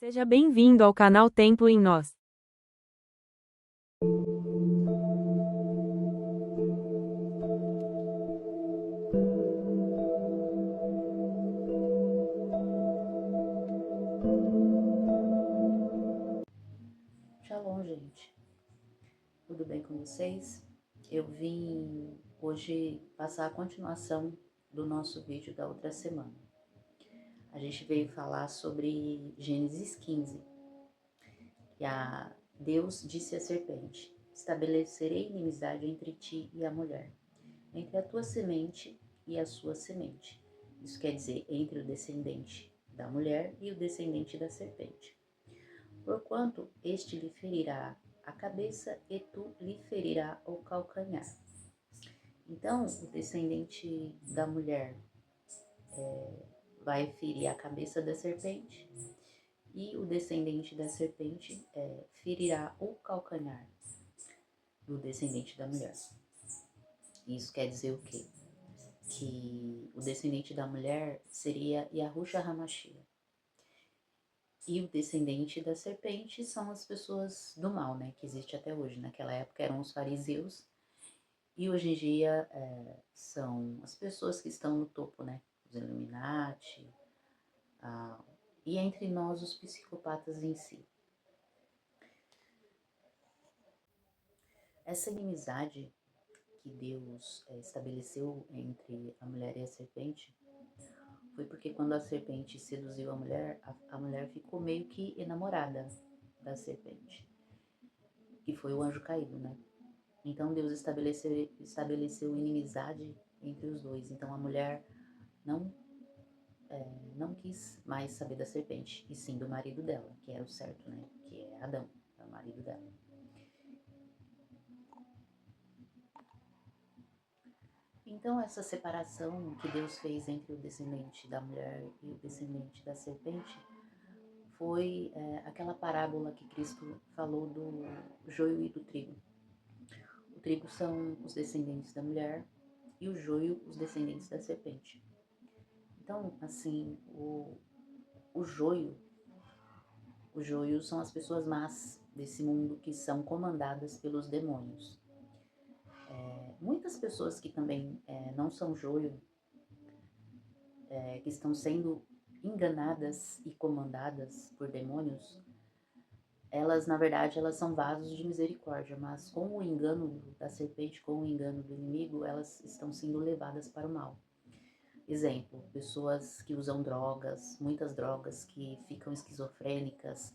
Seja bem-vindo ao canal Templo em Nós. Shalom, gente. Tudo bem com vocês? Eu vim hoje passar a continuação do nosso vídeo da outra semana. A gente veio falar sobre Gênesis 15, que Deus disse à serpente: estabelecerei inimizade entre ti e a mulher, entre a tua semente e a sua semente. Isso quer dizer, entre o descendente da mulher e o descendente da serpente. Porquanto este lhe ferirá a cabeça e tu lhe ferirá o calcanhar. Então, o descendente da mulher vai ferir a cabeça da serpente e o descendente da serpente ferirá o calcanhar do descendente da mulher. Isso quer dizer o quê? Que o descendente da mulher seria Yahushua HaMashiach. E o descendente da serpente são as pessoas do mal, né? Que existe até hoje. Naquela época eram os fariseus. E hoje em dia são as pessoas que estão no topo, né? Os Illuminati, e entre nós os psicopatas em si. Essa inimizade que Deus estabeleceu entre a mulher e a serpente foi porque quando a serpente seduziu a mulher ficou meio que enamorada da serpente, que foi o anjo caído, né? Então Deus estabeleceu inimizade entre os dois. Então a mulher não não quis mais saber da serpente, e sim do marido dela, que era o certo, né? Que é Adão, é o marido dela. Então, essa separação que Deus fez entre o descendente da mulher e o descendente da serpente foi aquela parábola que Cristo falou do joio e do trigo. O trigo são os descendentes da mulher e o joio os descendentes da serpente. Então, assim, o joio são as pessoas más desse mundo que são comandadas pelos demônios. Muitas pessoas que também não são joio, que estão sendo enganadas e comandadas por demônios, elas, na verdade, elas são vasos de misericórdia, mas com o engano da serpente, com o engano do inimigo, elas estão sendo levadas para o mal. Exemplo, pessoas que usam drogas, muitas drogas, que ficam esquizofrênicas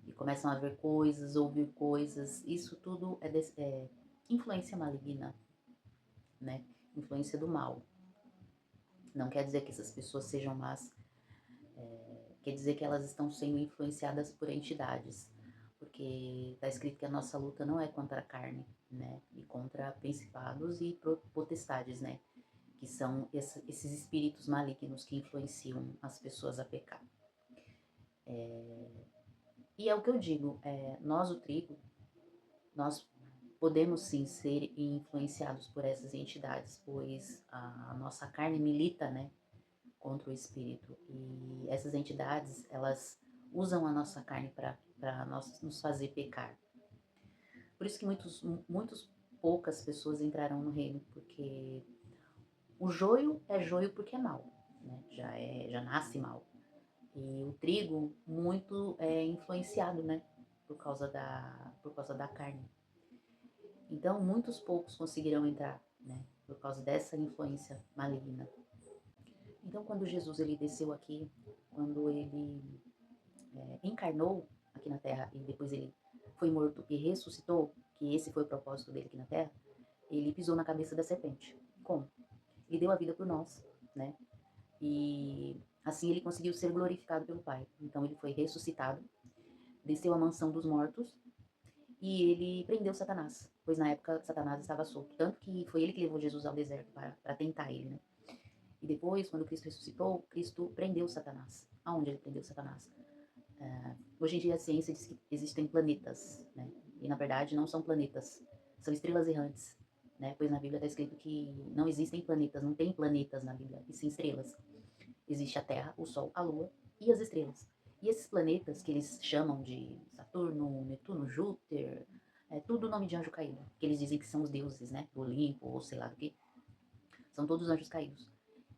e começam a ver coisas, ouvir coisas, isso tudo é influência maligna, né? Influência do mal. Não quer dizer que essas pessoas sejam más, quer dizer que elas estão sendo influenciadas por entidades, porque está escrito que a nossa luta não é contra a carne, né? E contra principados e potestades, né? Que são esses espíritos malignos que influenciam as pessoas a pecar. E é o que eu digo, nós o trigo, nós podemos sim ser influenciados por essas entidades, pois a nossa carne milita, né, contra o espírito. E essas entidades, elas usam a nossa carne para nos fazer pecar. Por isso que muitos poucas pessoas entrarão no reino, porque o joio é joio porque é mau, né? Já nasce mal. E o trigo muito é influenciado, né, por causa da carne. Então, muitos poucos conseguirão entrar, né, por causa dessa influência maligna. Então, quando Jesus ele desceu aqui, quando ele encarnou aqui na Terra e depois ele foi morto e ressuscitou, que esse foi o propósito dele aqui na Terra, ele pisou na cabeça da serpente. Como? Ele deu a vida por nós, né? E assim ele conseguiu ser glorificado pelo Pai. Então ele foi ressuscitado, desceu à mansão dos mortos e ele prendeu Satanás, pois na época Satanás estava solto. Tanto que foi ele que levou Jesus ao deserto para tentar ele, né? E depois, quando Cristo ressuscitou, Cristo prendeu Satanás. Aonde ele prendeu Satanás? Hoje em dia a ciência diz que existem planetas, né? E na verdade não são planetas, são estrelas errantes, né? Pois na Bíblia está escrito que não existem planetas, não tem planetas na Bíblia, e sim estrelas. Existe a Terra, o Sol, a Lua e as estrelas. E esses planetas que eles chamam de Saturno, Netuno, Júpiter, é tudo nome de anjo caído, que eles dizem que são os deuses, né, do Olimpo, ou sei lá do que, são todos anjos caídos.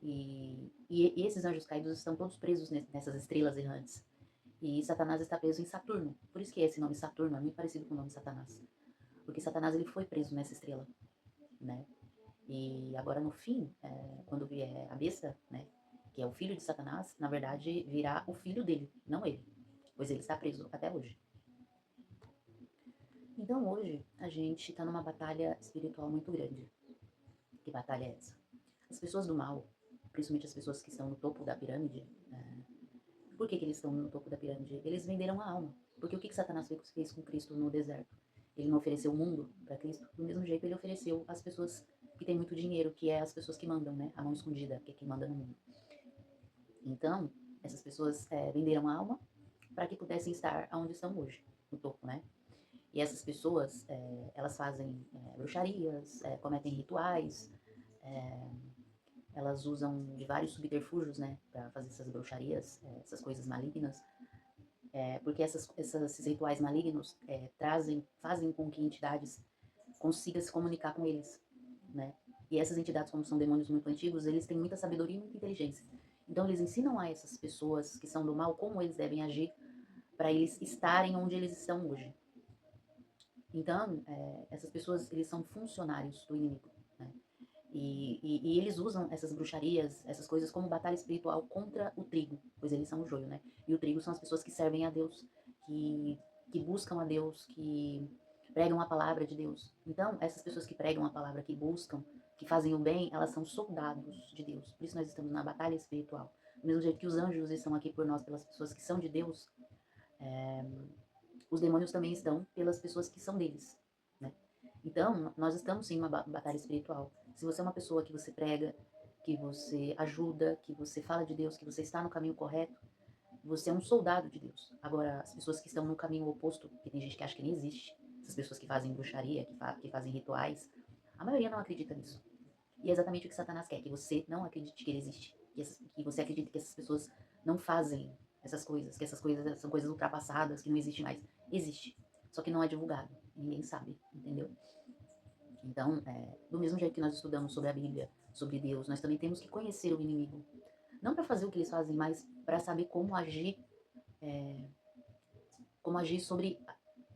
E esses anjos caídos estão todos presos nessas estrelas errantes. E Satanás está preso em Saturno. Por isso que esse nome Saturno é muito parecido com o nome Satanás. Porque Satanás ele foi preso nessa estrela, né? E agora no fim, quando vier a besta, né, que é o filho de Satanás, na verdade virá o filho dele, não ele, pois ele está preso até hoje. Então hoje a gente está numa batalha espiritual muito grande. Que batalha é essa? As pessoas do mal, principalmente as pessoas que estão no topo da pirâmide, por que eles estão no topo da pirâmide? Eles venderam a alma. Porque o que Satanás fez com Cristo no deserto? Ele não ofereceu o mundo para Cristo, do mesmo jeito ele ofereceu às pessoas que têm muito dinheiro, que é as pessoas que mandam, né? A mão escondida, que é quem manda no mundo. Então, essas pessoas venderam a alma para que pudessem estar onde estão hoje, no topo, né? E essas pessoas, elas fazem bruxarias, cometem rituais, é, elas usam de vários subterfúgios, né, para fazer essas bruxarias, essas coisas malignas, porque esses rituais malignos fazem com que entidades consigam se comunicar com eles, né? E essas entidades, como são demônios muito antigos, eles têm muita sabedoria e muita inteligência. Então eles ensinam a essas pessoas que são do mal como eles devem agir para eles estarem onde eles estão hoje. Então, essas pessoas, eles são funcionários do inimigo, né? E eles usam essas bruxarias, essas coisas como batalha espiritual contra o trigo, pois eles são o joio, né? E o trigo são as pessoas que servem a Deus, que buscam a Deus, que pregam a palavra de Deus. Então, essas pessoas que pregam a palavra, que buscam, que fazem o bem, elas são soldados de Deus. Por isso nós estamos na batalha espiritual. Do mesmo jeito que os anjos estão aqui por nós, pelas pessoas que são de Deus, os demônios também estão pelas pessoas que são deles, né? Então, nós estamos sim em uma batalha espiritual. Se você é uma pessoa que você prega, que você ajuda, que você fala de Deus, que você está no caminho correto, você é um soldado de Deus. Agora, as pessoas que estão no caminho oposto, que tem gente que acha que nem existe, essas pessoas que fazem bruxaria, que fazem rituais, a maioria não acredita nisso. E é exatamente o que Satanás quer, que você não acredite que ele existe, que você acredite que essas pessoas não fazem essas coisas, que essas coisas são coisas ultrapassadas, que não existe mais. Existe, só que não é divulgado, ninguém sabe, entendeu? Então, do mesmo jeito que nós estudamos sobre a Bíblia, sobre Deus, nós também temos que conhecer o inimigo. Não para fazer o que eles fazem, mas para saber como agir sobre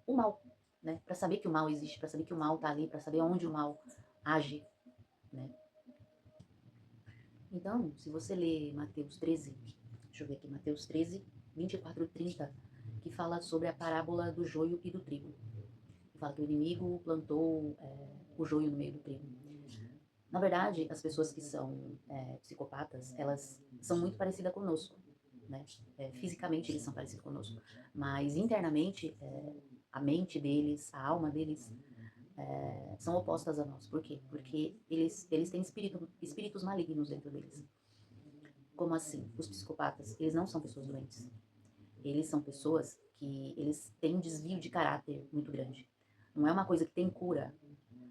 o mal, né? Para saber que o mal existe, para saber que o mal está ali, para saber onde o mal age, né? Então, se você ler Mateus 13, deixa eu ver aqui, Mateus 13, 24 e 30, que fala sobre a parábola do joio e do trigo. Que fala que o inimigo plantou o joio no meio do trigo. Na verdade, as pessoas que são psicopatas, elas são muito parecidas conosco, né? Fisicamente eles são parecidos conosco, mas internamente a mente deles, a alma deles são opostas a nós. Por quê? Porque eles têm espíritos malignos dentro deles. Como assim? Os psicopatas, eles não são pessoas doentes. Eles são pessoas que eles têm um desvio de caráter muito grande. Não é uma coisa que tem cura.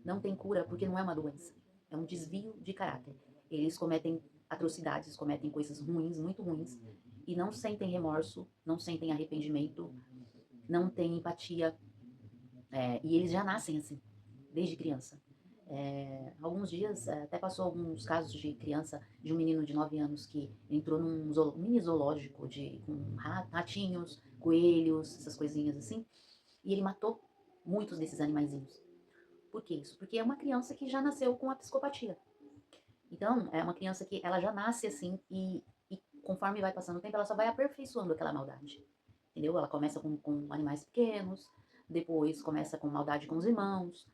Não tem cura porque não é uma doença. É um desvio de caráter. Eles cometem atrocidades, cometem coisas ruins, muito ruins, e não sentem remorso, não sentem arrependimento, não têm empatia. E eles já nascem assim, desde criança. Alguns dias, até passou alguns casos de criança, de um menino de 9 anos que entrou num mini zoológico com ratinhos, coelhos, essas coisinhas assim, e ele matou muitos desses animaizinhos. Por que isso? Porque é uma criança que já nasceu com a psicopatia. Então, é uma criança que ela já nasce assim e conforme vai passando o tempo, ela só vai aperfeiçoando aquela maldade. Entendeu? Ela começa com animais pequenos, depois começa com maldade com os irmãos,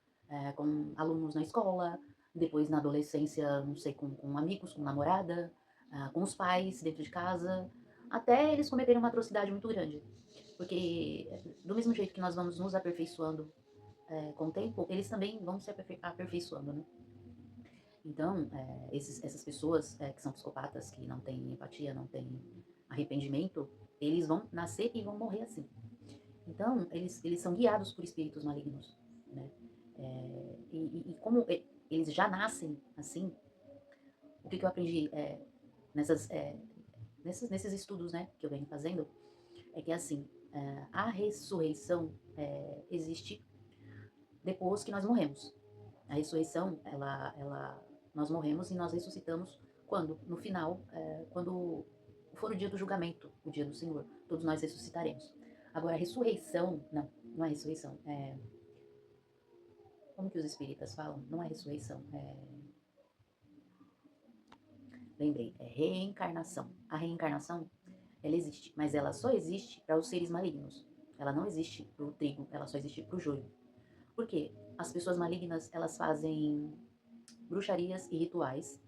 com alunos na escola, depois na adolescência, não sei, com amigos, com namorada, com os pais dentro de casa, até eles cometerem uma atrocidade muito grande. Porque do mesmo jeito que nós vamos nos aperfeiçoando com o tempo, eles também vão se aperfeiçoando, né? Então, essas pessoas que são psicopatas, que não têm empatia, não têm arrependimento, eles vão nascer e vão morrer assim. Então, eles são guiados por espíritos malignos, né? E como eles já nascem assim, o que eu aprendi nesses estudos, né, que eu venho fazendo, É que assim, a ressurreição existe depois que nós morremos. A ressurreição, nós morremos e nós ressuscitamos quando? No final, quando for o dia do julgamento, o dia do Senhor, todos nós ressuscitaremos. Agora, a ressurreição, não é ressurreição, como que os espíritas falam? Não é ressurreição, lembrei, é reencarnação. A reencarnação, ela existe, mas ela só existe para os seres malignos. Ela não existe para o trigo, ela só existe para o joio. Por quê? As pessoas malignas, elas fazem bruxarias e rituais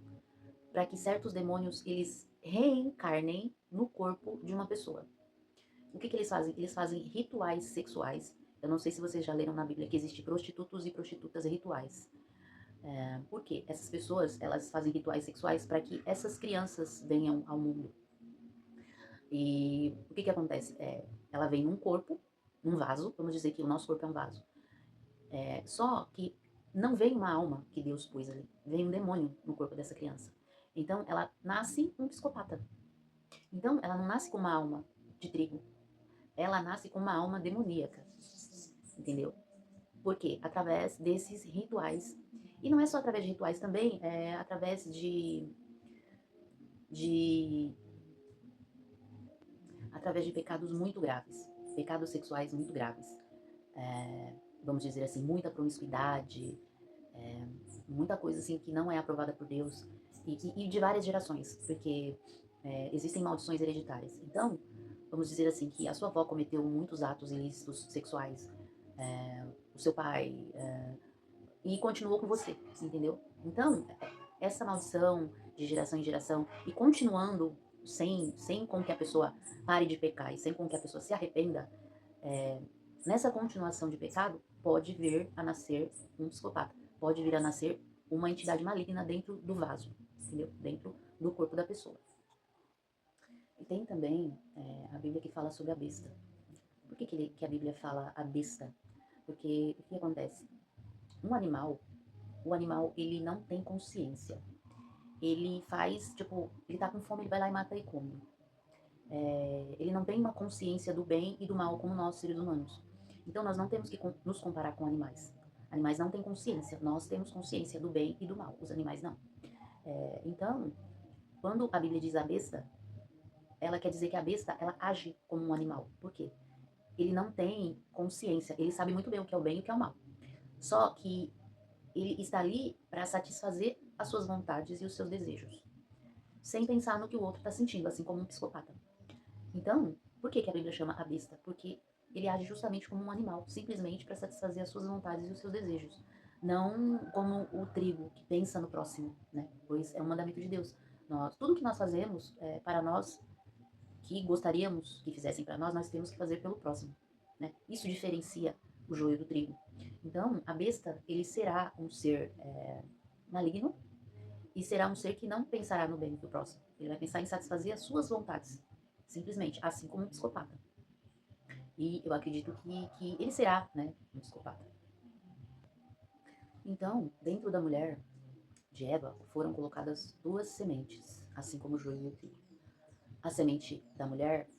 para que certos demônios, eles reencarnem no corpo de uma pessoa. O que eles fazem? Eles fazem rituais sexuais. Eu não sei se vocês já leram na Bíblia que existe prostitutos e prostitutas rituais. Por quê? Essas pessoas, elas fazem rituais sexuais para que essas crianças venham ao mundo. E o que acontece? Ela vem num corpo, num vaso, vamos dizer que o nosso corpo é um vaso. Só que não vem uma alma que Deus pôs ali, vem um demônio no corpo dessa criança. Então, ela nasce um psicopata. Então, ela não nasce com uma alma de trigo, ela nasce com uma alma demoníaca, entendeu? Por quê? Através desses rituais. E não é só através de rituais também, é através de através de pecados muito graves, pecados sexuais muito graves. Vamos dizer assim, muita promiscuidade, muita coisa assim que não é aprovada por Deus, e de várias gerações, porque existem maldições hereditárias. Então, vamos dizer assim, que a sua avó cometeu muitos atos ilícitos sexuais, o seu pai, e continuou com você, entendeu? Então, essa maldição de geração em geração, e continuando sem com que a pessoa pare de pecar, e sem com que a pessoa se arrependa, nessa continuação de pecado, pode vir a nascer um psicopata, pode vir a nascer uma entidade maligna dentro do vaso, entendeu? Dentro do corpo da pessoa. E tem também a Bíblia que fala sobre a besta. Por que a Bíblia fala a besta? Porque o que acontece? O animal, ele não tem consciência. Ele faz, tipo, ele tá com fome, ele vai lá e mata e come. Ele não tem uma consciência do bem e do mal como nós, seres humanos. Então, nós não temos que nos comparar com animais. Animais não têm consciência. Nós temos consciência do bem e do mal. Os animais não. Então, quando a Bíblia diz a besta, ela quer dizer que a besta, ela age como um animal. Por quê? Ele não tem consciência. Ele sabe muito bem o que é o bem e o que é o mal. Só que ele está ali para satisfazer as suas vontades e os seus desejos, sem pensar no que o outro está sentindo, assim como um psicopata. Então, por que a Bíblia chama a besta? Porque ele age justamente como um animal, simplesmente para satisfazer as suas vontades e os seus desejos. Não como o trigo, que pensa no próximo, né? Pois é um mandamento de Deus. Tudo que nós fazemos para nós, que gostaríamos que fizessem para nós temos que fazer pelo próximo, né? Isso diferencia o joio do trigo. Então, a besta, ele será um ser maligno e será um ser que não pensará no bem do próximo. Ele vai pensar em satisfazer as suas vontades, simplesmente, assim como um psicopata. E eu acredito que ele será, né, um psicopata. Então, dentro da mulher de Eva foram colocadas duas sementes, assim como o joio e o trigo. A semente da mulher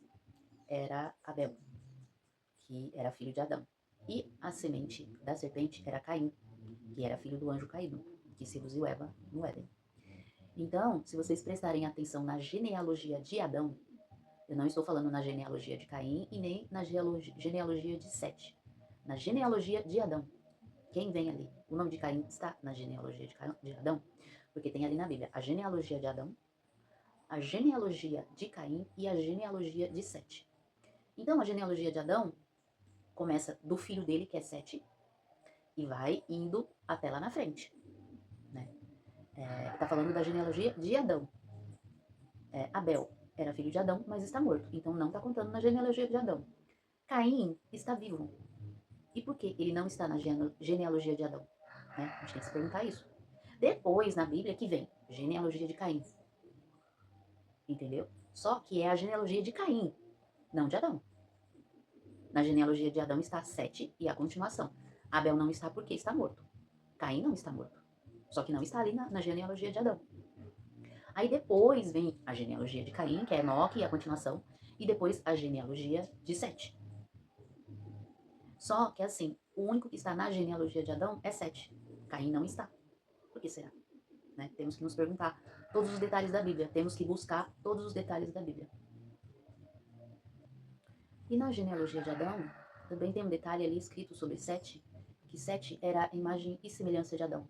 era Abel, que era filho de Adão. E a semente da serpente era Caim, que era filho do anjo caído, que seduziu Eva no Éden. Então, se vocês prestarem atenção na genealogia de Adão, eu não estou falando na genealogia de Caim e nem na genealogia de Sete. Na genealogia de Adão. Quem vem ali? O nome de Caim está na genealogia de Adão, porque tem ali na Bíblia a genealogia de Adão, a genealogia de Caim e a genealogia de Sete. Então, a genealogia de Adão começa do filho dele, que é Sete, e vai indo até lá na frente. Né? Está falando da genealogia de Adão. Abel era filho de Adão, mas está morto. Então não está contando na genealogia de Adão. Caim está vivo. E por que ele não está na genealogia de Adão? Né? A gente tem que se perguntar isso. Depois, na Bíblia, que vem genealogia de Caim. Entendeu? Só que é a genealogia de Caim, não de Adão. Na genealogia de Adão está Sete e a continuação. Abel não está porque está morto. Caim não está morto. Só que não está ali na genealogia de Adão. Aí depois vem a genealogia de Caim, que é Enoque e a continuação. e depois a genealogia de Sete. Só que assim, o único que está na genealogia de Adão é Sete. Caim não está. Por que será? Né? Temos que nos perguntar todos os detalhes da Bíblia, temos que buscar todos os detalhes da Bíblia. E na genealogia de Adão, também tem um detalhe ali escrito sobre Sete, que Sete era a imagem e semelhança de Adão.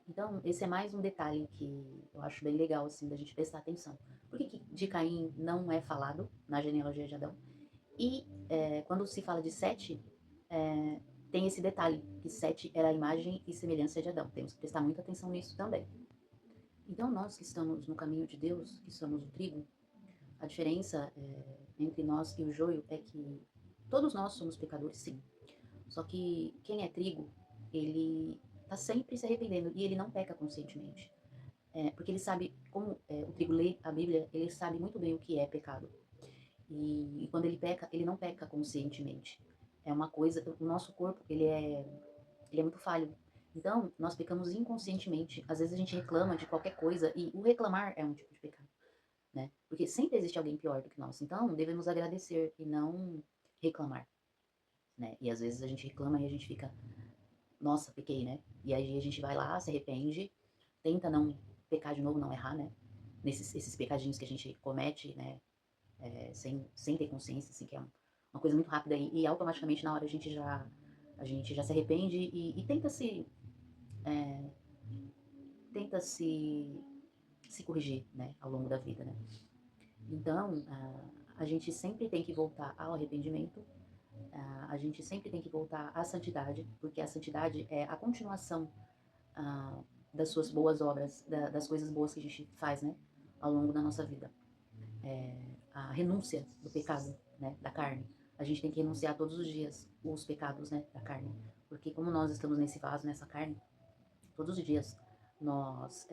Então, esse é mais um detalhe que eu acho bem legal, assim, da gente prestar atenção. Por que de Caim não é falado na genealogia de Adão? E quando se fala de Sete, tem esse detalhe, que Sete era a imagem e semelhança de Adão. Temos que prestar muita atenção nisso também. Então, nós que estamos no caminho de Deus, que somos o trigo, a diferença entre nós e o joio é que todos nós somos pecadores, sim. Só que quem é trigo, ele está sempre se arrependendo e ele não peca conscientemente. Porque ele sabe, como o trigo lê a Bíblia, ele sabe muito bem o que é pecado. E quando ele peca, ele não peca conscientemente. É uma coisa, o nosso corpo, ele é muito falho. Então, nós pecamos inconscientemente. Às vezes a gente reclama de qualquer coisa e o reclamar é um tipo de pecado, né? Porque sempre existe alguém pior do que nós. Então, devemos agradecer e não reclamar, né? E às vezes a gente reclama e a gente fica, nossa, pequei, né? E aí a gente vai lá, se arrepende, tenta não pecar de novo, não errar, né? Esses pecadinhos que a gente comete, né? Sem ter consciência, assim, que é uma coisa muito rápida e automaticamente na hora a gente já se arrepende e tenta se corrigir, né, ao longo da vida, né? Então, a gente sempre tem que voltar ao arrependimento, a gente sempre tem que voltar à santidade, porque a santidade é a continuação das suas boas obras, das coisas boas que a gente faz, né, ao longo da nossa vida. A renúncia do pecado, né, da carne. A gente tem que renunciar todos os dias os pecados, né, da carne. Porque como nós estamos nesse vaso, nessa carne, todos os dias nós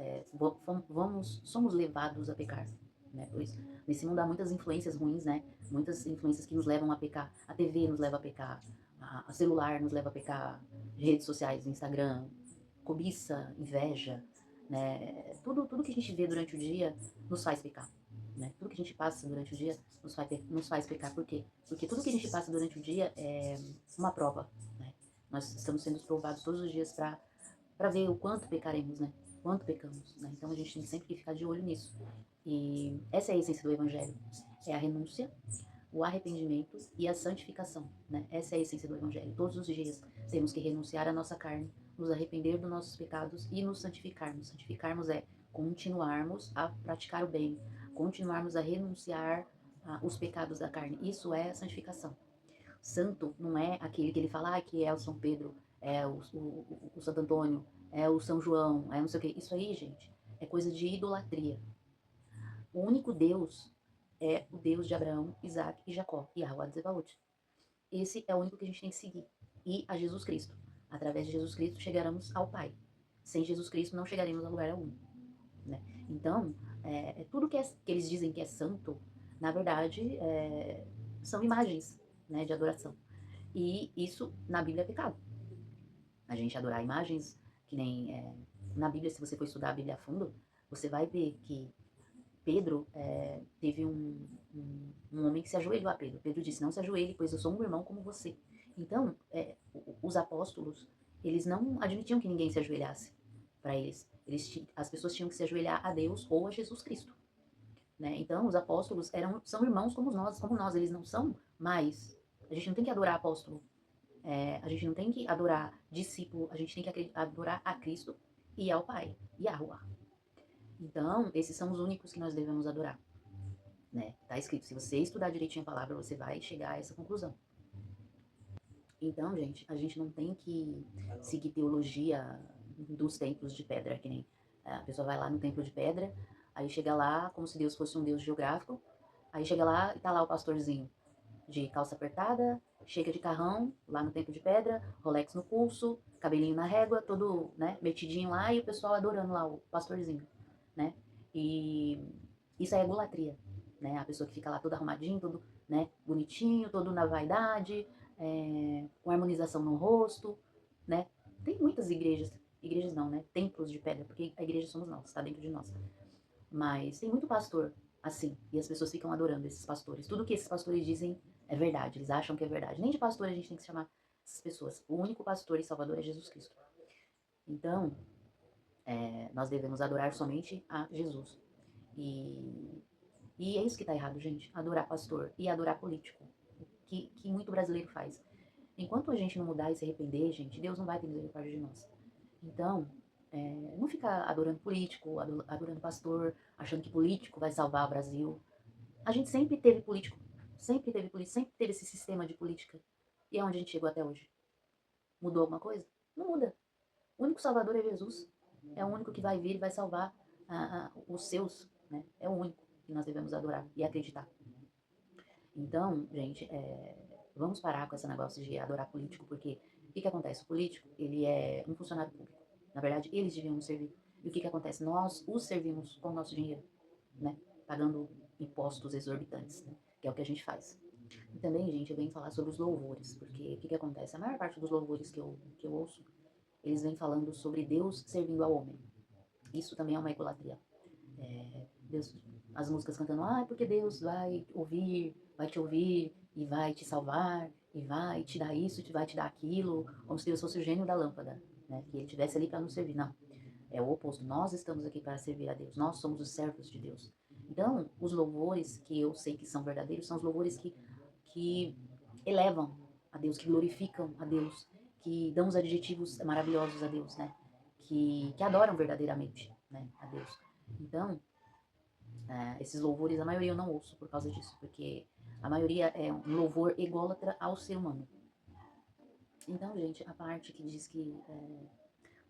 somos levados a pecar, né? Pois nesse mundo há muitas influências ruins, né? Muitas influências que nos levam a pecar. A TV nos leva a pecar, a celular nos leva a pecar, redes sociais, Instagram, cobiça, inveja, né? Tudo que a gente vê durante o dia nos faz pecar, né? Tudo que a gente passa durante o dia nos faz pecar. Por quê? Porque tudo que a gente passa durante o dia é uma prova, né? Nós estamos sendo provados todos os dias para ver o quanto pecaremos, né? Quanto pecamos, né? Então a gente tem sempre que ficar de olho nisso. E essa é a essência do Evangelho. É a renúncia, o arrependimento e a santificação, né? Essa é a essência do Evangelho. Todos os dias temos que renunciar à nossa carne, nos arrepender dos nossos pecados e nos santificarmos. Santificarmos é continuarmos a praticar o bem, continuarmos a renunciar os pecados da carne. Isso é santificação. Santo não é aquele que ele fala que é o São Pedro, é o Santo Antônio, é o São João, é não sei o que. Isso aí, gente, é coisa de idolatria. O único Deus é o Deus de Abraão, Isaac e Jacó, Yahweh Zebaot. Esse é o único que a gente tem que seguir. E a Jesus Cristo. Através de Jesus Cristo chegaremos ao Pai. Sem Jesus Cristo não chegaremos a lugar algum, né? Então, tudo que eles dizem que é santo, na verdade, são imagens, né, de adoração. E isso na Bíblia é pecado. A gente adorar imagens, que nem na Bíblia, se você for estudar a Bíblia a fundo, você vai ver que Pedro teve um homem que se ajoelhou a Pedro. Pedro disse, não se ajoelhe, pois eu sou um irmão como você. Então, os apóstolos, eles não admitiam que ninguém se ajoelhasse para eles. As pessoas tinham que se ajoelhar a Deus ou a Jesus Cristo, né? Então, os apóstolos são irmãos como nós, eles não são mais. A gente não tem que adorar apóstolo, a gente não tem que adorar discípulo, a gente tem que adorar a Cristo e ao Pai, Yahuwah. Então, esses são os únicos que nós devemos adorar, né? Tá escrito, se você estudar direitinho a palavra, você vai chegar a essa conclusão. Então, gente, a gente não tem que seguir teologia dos templos de pedra, que nem a pessoa vai lá no templo de pedra, aí chega lá como se Deus fosse um Deus geográfico, aí chega lá e tá lá o pastorzinho de calça apertada, chega de carrão lá no templo de pedra, Rolex no pulso, cabelinho na régua, todo, né, metidinho lá e o pessoal adorando lá o pastorzinho, né? E isso é idolatria, né? A pessoa que fica lá todo arrumadinho, todo, né, bonitinho, todo na vaidade, com harmonização no rosto, né? Tem muitas igrejas não, né? Templos de pedra, porque a igreja somos nós, está dentro de nós. Mas tem muito pastor assim, e as pessoas ficam adorando esses pastores. Tudo que esses pastores dizem é verdade, eles acham que é verdade. Nem de pastor a gente tem que chamar essas pessoas. O único pastor e salvador é Jesus Cristo. Então, nós devemos adorar somente a Jesus. E, e é isso que está errado, gente. Adorar pastor e adorar político. Que muito brasileiro faz. Enquanto a gente não mudar e se arrepender, gente, Deus não vai ter misericórdia de nós. Então, não ficar adorando político, adorando pastor, achando que político vai salvar o Brasil. A gente sempre teve político, sempre teve esse sistema de política. E é onde a gente chegou até hoje. Mudou alguma coisa? Não muda. O único salvador é Jesus. É o único que vai vir e vai salvar os seus, né? É o único que nós devemos adorar e acreditar. Então, gente, vamos parar com esse negócio de adorar político, porque o que acontece? O político, ele é um funcionário público. Na verdade, eles deviam nos servir. E o que acontece? Nós os servimos com o nosso dinheiro, né? Pagando impostos exorbitantes, né? Que é o que a gente faz. E também, gente, eu venho falar sobre os louvores, porque o que acontece? A maior parte dos louvores que eu ouço, eles vêm falando sobre Deus servindo ao homem. Isso também é uma idolatria. Deus, as músicas cantando, porque Deus vai te ouvir e vai te salvar e vai te dar isso, vai te dar aquilo, como se Deus fosse o gênio da lâmpada, né? Que ele estivesse ali para nos servir. Não, é o oposto. Nós estamos aqui para servir a Deus. Nós somos os servos de Deus. Então, os louvores que eu sei que são verdadeiros são os louvores que elevam a Deus, que glorificam a Deus, que dão os adjetivos maravilhosos a Deus, né? Que adoram verdadeiramente, né, a Deus. Então, esses louvores, a maioria eu não ouço por causa disso, porque a maioria é um louvor ególatra ao ser humano. Então, gente, a parte que diz que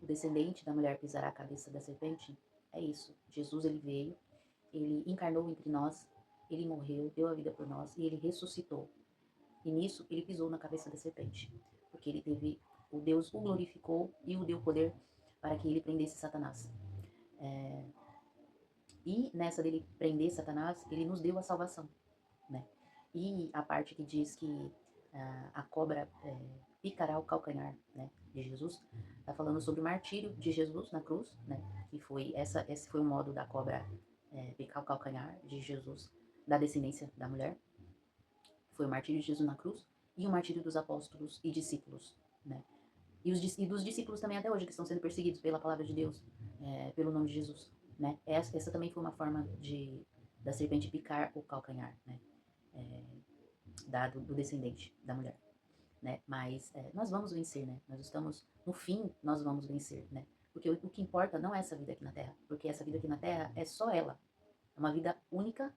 o descendente da mulher pisará a cabeça da serpente, é isso. Jesus, ele veio, ele encarnou entre nós, ele morreu, deu a vida por nós e ele ressuscitou. E nisso, ele pisou na cabeça da serpente, porque ele teve, o Deus o glorificou e o deu poder para que ele prendesse Satanás. E nessa dele prender Satanás, ele nos deu a salvação, né? E a parte que diz que a cobra picará o calcanhar, né, de Jesus, está falando sobre o martírio de Jesus na cruz, né? Que foi esse foi o modo da cobra picar o calcanhar de Jesus, da descendência da mulher. Foi o martírio de Jesus na cruz e o martírio dos apóstolos e discípulos, né? E dos discípulos também até hoje, que estão sendo perseguidos pela palavra de Deus, pelo nome de Jesus, né? Essa também foi uma forma da serpente picar o calcanhar, né? Do descendente da mulher, né? Mas nós vamos vencer, né? Nós estamos, no fim, nós vamos vencer, né? Porque o que importa não é essa vida aqui na Terra, porque essa vida aqui na Terra é só ela. É uma vida única,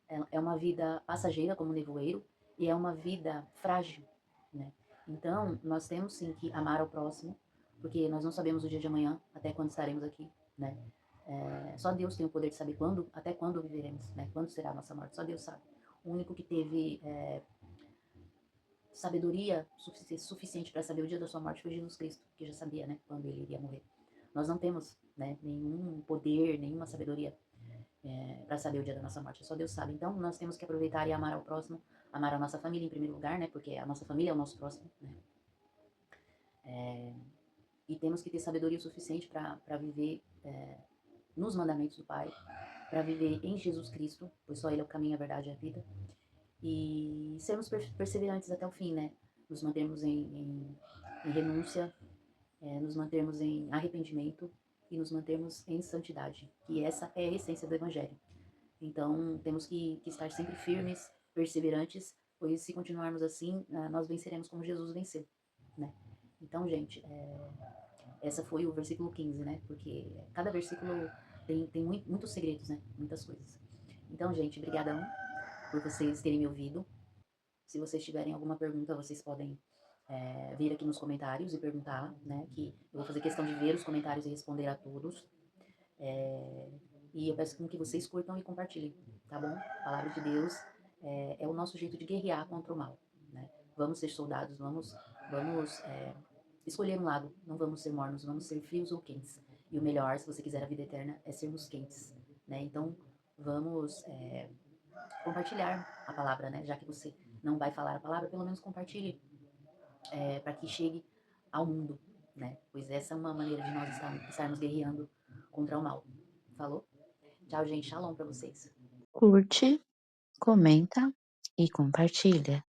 é uma vida passageira, como um nevoeiro, e é uma vida frágil, né? Então, nós temos sim que amar ao próximo, porque nós não sabemos o dia de amanhã, até quando estaremos aqui, né? Só Deus tem o poder de saber até quando viveremos, né? Quando será a nossa morte, só Deus sabe. O único que teve sabedoria suficiente para saber o dia da sua morte foi Jesus Cristo, que já sabia, né, quando ele iria morrer. Nós não temos, né, nenhum poder, nenhuma sabedoria para saber o dia da nossa morte, só Deus sabe. Então, nós temos que aproveitar e amar ao próximo, amar a nossa família em primeiro lugar, né, porque a nossa família é o nosso próximo, né. E temos que ter sabedoria suficiente para viver nos mandamentos do Pai, para viver em Jesus Cristo, pois só Ele é o caminho, a verdade e a vida, e sermos perseverantes até o fim, né? Nos mantermos em renúncia, nos mantermos em arrependimento e nos mantermos em santidade, que essa é a essência do Evangelho. Então, temos que estar sempre firmes, perseverantes, pois se continuarmos assim, nós venceremos como Jesus venceu, né? Então, gente, essa foi o versículo 15, né? Porque cada versículo tem muitos segredos, né? Muitas coisas. Então, gente, brigadão por vocês terem me ouvido. Se vocês tiverem alguma pergunta, vocês podem vir aqui nos comentários e perguntar, né? Que eu vou fazer questão de ver os comentários e responder a todos. E eu peço que vocês curtam e compartilhem, tá bom? A palavra de Deus é o nosso jeito de guerrear contra o mal, né? Vamos ser soldados, vamos escolher um lado, não vamos ser mornos, vamos ser frios ou quentes. E o melhor, se você quiser a vida eterna, é sermos quentes, né? Então, vamos compartilhar a palavra, né? Já que você não vai falar a palavra, pelo menos compartilhe para que chegue ao mundo, né? Pois essa é uma maneira de nós estarmos guerreando contra o mal. Falou? Tchau, gente. Shalom para vocês. curte, comenta e compartilha.